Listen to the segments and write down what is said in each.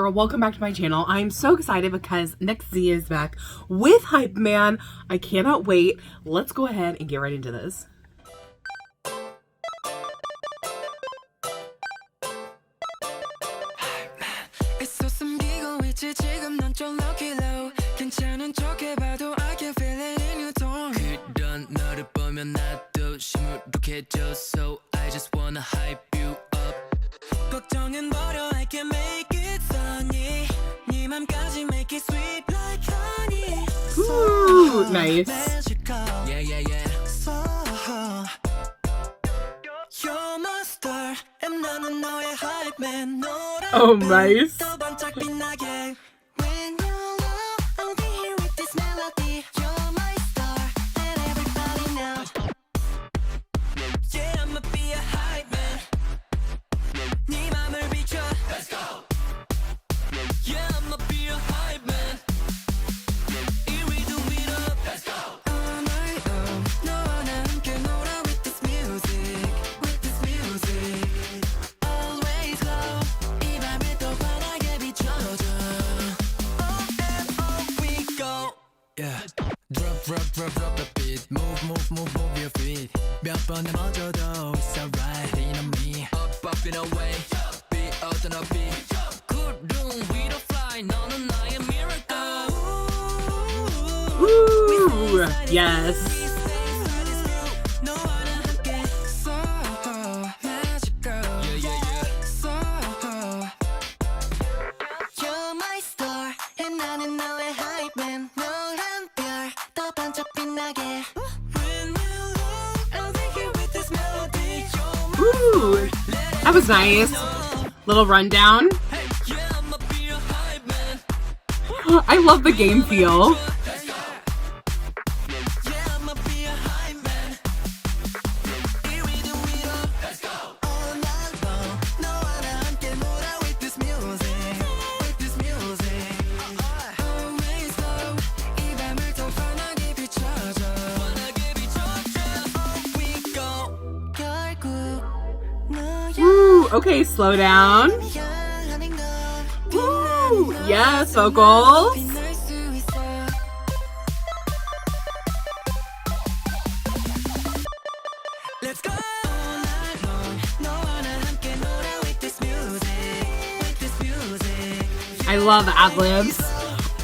girl, welcome back to my channel. I'm so excited because NEXZ is back with HYPEMAN. I cannot wait. Let's go ahead and get right into this. So I just wanna hype you up. 걱정은 버려, I can make it sunny. 네 맘까지 make it sweet like honey. Ooh, nice. Yeah, yeah, yeah. So you're my star, and 나는 너의 hype man. Oh, nice. 더 반짝 빛나게. When you love, I'll be here with this melody. You're my star, let everybody know. Yeah, I'ma be a hype man. 네 맘을 비춰. Let's go. Yeah, I'ma be a hype man. Here we do it up. Let's go. All night long, 너와 나 함께 놀아 with this music, with this music. Always glow. 이 밤을 더 환하게 비춰줘. Up and up we go. Yeah. Drop the beat. Move your feet. 몇 번 넘어져도 it's alright. Lean on me. Up and away. Be out and up beat. Good room, we don't fly. 너는 나의 miracle. Ooh, yes. 너와 나 함께. So magical. Yeah, yeah, yeah. So you're my star, and 나는 너의 hype man. 노란 별, 더 반짝 빛나게. When you love, I'll be here with this melody. You're my Ooh, that was nice. Little rundown. yeah, I'ma be a hype man. I love the game feel. Yeah, I'ma be a hype man. Here we do it up. Let's go. All night long, 너와 나 함께 놀아 with this music, with this music. Always glow. 이 밤을 더 환하게 비춰줘. 환하게 비춰줘. Up we go. 결국 너야. Ooh, okay, slow down. 향하는 건 Ooh, yes, vocals. 빛날 수 있어. Let's go. All night long, 너와 나 함께 놀아 with this music, with this music. I love ad-libs.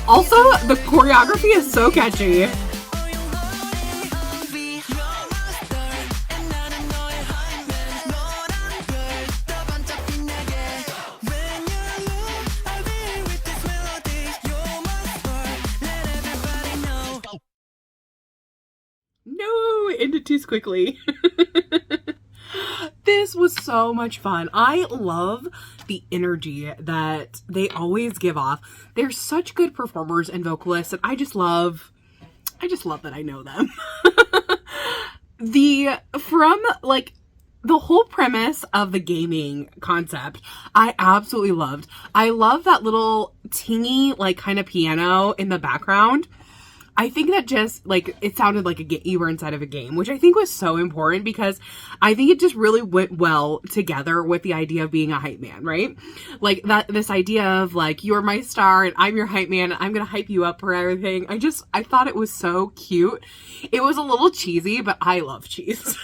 Also, the choreography is so catchy. No, it ended too quickly. This was so much fun. I love the energy that they always give off. They're such good performers and vocalists, and I just love that I know them. The whole premise of the gaming concept, I absolutely loved. I love that little tingy, like, kind of piano in the background. I think that just, like, it sounded like you were inside of a game, which I think was so important because I think it just really went well together with the idea of being a hype man, right? Like, this idea of, like, you're my star and I'm your hype man and I'm gonna hype you up for everything. I thought it was so cute. It was a little cheesy, but I love cheese.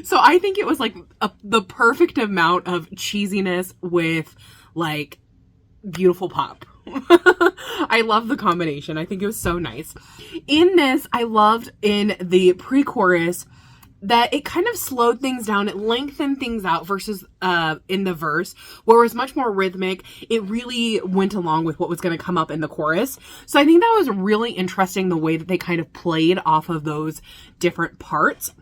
So I think it was, like, the perfect amount of cheesiness with, like, beautiful pop. I love the combination. I think it was so nice. In this, I loved in the pre-chorus that it kind of slowed things down. It lengthened things out versus in the verse, where it was much more rhythmic. It really went along with what was going to come up in the chorus. So I think that was really interesting, the way that they kind of played off of those different parts.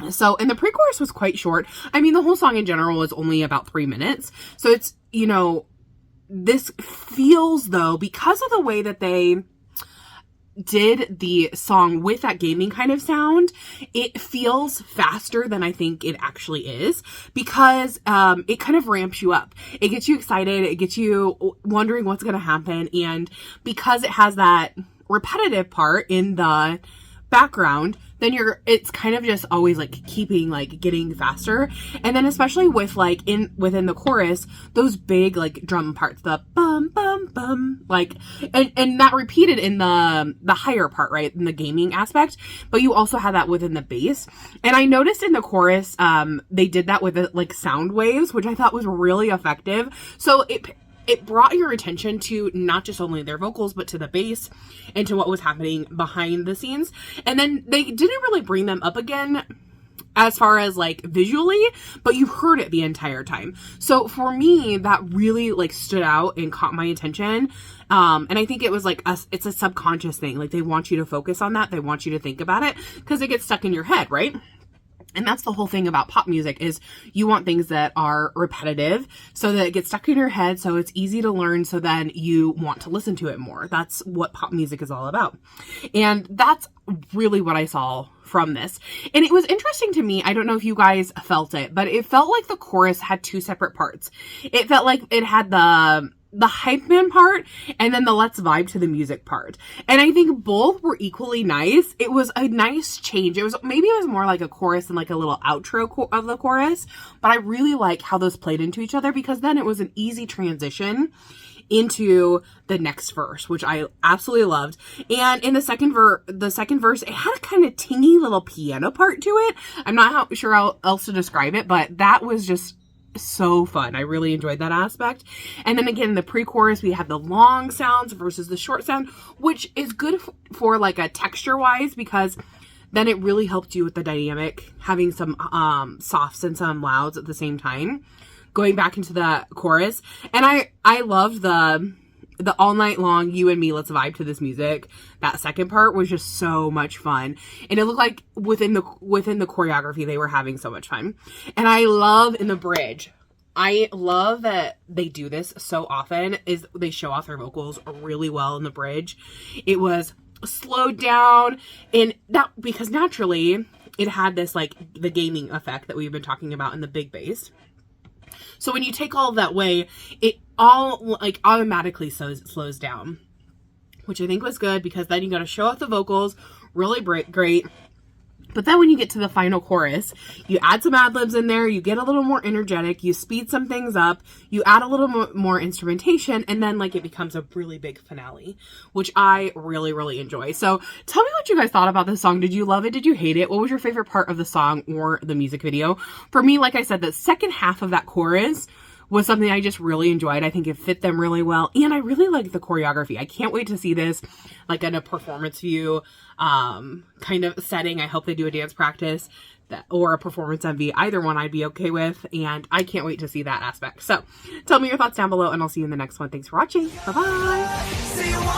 So, and the pre-chorus was quite short. I mean, the whole song in general is only about 3 minutes. So it's, you know, this feels, though, because of the way that they did the song with that gaming kind of sound, it feels faster than I think it actually is, because it kind of ramps you up. It gets you excited. It gets you wondering what's going to happen. And because it has that repetitive part in the background, then it's kind of just always like keeping like getting faster. And then especially with like within the chorus, those big like drum parts, the bum bum bum, like, and that repeated in the higher part, right, in the gaming aspect, but you also had that within the bass. And I noticed in the chorus they did that with like sound waves, which I thought was really effective. So it brought your attention to not just only their vocals, but to the bass and to what was happening behind the scenes. And then they didn't really bring them up again as far as like visually, but you heard it the entire time. So for me, that really like stood out and caught my attention. And I think it was like it's a subconscious thing. Like they want you to focus on that. They want you to think about it because it gets stuck in your head, right? And that's the whole thing about pop music is you want things that are repetitive so that it gets stuck in your head, so it's easy to learn, so then you want to listen to it more. That's what pop music is all about. And that's really what I saw from this. And it was interesting to me. I don't know if you guys felt it, but it felt like the chorus had two separate parts. It felt like it had the HYPEMAN part and then the let's vibe to the music part. And I think both were equally nice. It was a nice change. It was more like a chorus and like a little outro of the chorus, but I really like how those played into each other because then it was an easy transition into the next verse, which I absolutely loved. And in the second verse, it had a kind of tingy little piano part to it. I'm not sure how else to describe it, but that was just so fun. I really enjoyed that aspect. And then again, in the pre-chorus, we had the long sounds versus the short sound, which is good for like a texture wise, because then it really helped you with the dynamic, having some softs and some louds at the same time, going back into the chorus. And I loved the all night long, you and me, let's vibe to this music. That second part was just so much fun. And it looked like within the choreography, they were having so much fun. And I love in the bridge, I love that they do this so often, is they show off their vocals really well in the bridge. It was slowed down, and that because naturally it had this like the gaming effect that we've been talking about in the big bass. So when you take all of that away, it all like automatically slows down, which I think was good because then you got to show off the vocals really great. But then when you get to the final chorus, you add some ad-libs in there, you get a little more energetic, you speed some things up, you add a little more instrumentation, and then like it becomes a really big finale, which I really, really enjoy. So tell me what you guys thought about this song. Did you love it? Did you hate it? What was your favorite part of the song or the music video? For me, like I said, the second half of that chorus was something I just really enjoyed. I think it fit them really well. And I really like the choreography. I can't wait to see this like in a performance view kind of setting. I hope they do a dance practice or a performance MV. Either one I'd be okay with. And I can't wait to see that aspect. So tell me your thoughts down below and I'll see you in the next one. Thanks for watching. Bye-bye.